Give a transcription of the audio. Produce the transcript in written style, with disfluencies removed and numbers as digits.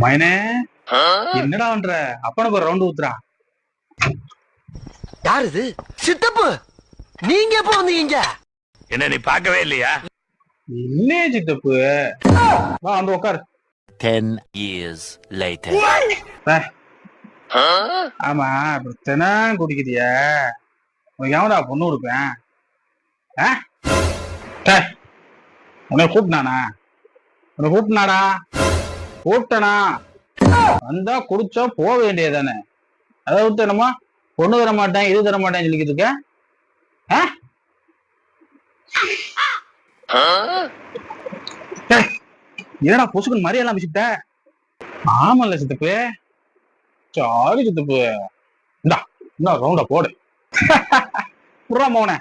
மயனே, என்னடா பண்ற? அப்பனுக்கு ஒரு ரவுண்ட் ஊத்துறா. யாரு இது? சித்தப்பு, நீங்க எப்ப வந்தீங்க? என்ன நீ பார்க்கவே இல்லையா? இல்லையே சித்தப்பு. வா வந்து உட்காரு. 10 years later. ஆமா, இப்ப தினம் குடிக்கிறிய, உனக்கு எவன்டா பொண்ணு கொடுப்பேன்? உன்னை கூப்பிட்டானா? உன்னை கூப்பிட்டாடா? கூப்பிட்டனா வந்தா குடிச்சா போக வேண்டியதானே. அதை விட்டு என்னமா பொண்ணு தர மாட்டேன் இது தர மாட்டேன்னு சொல்லிக்கிட்டு இருக்க? ஏடா பொசுக்குன்னு மறியெல்லாம் பேசிட்ட? ஆமல்ல சித்தப்பு, சாரி சித்தப்பு. இந்தா இன்னும் ரவுண்ட போடு. புறா மோனே.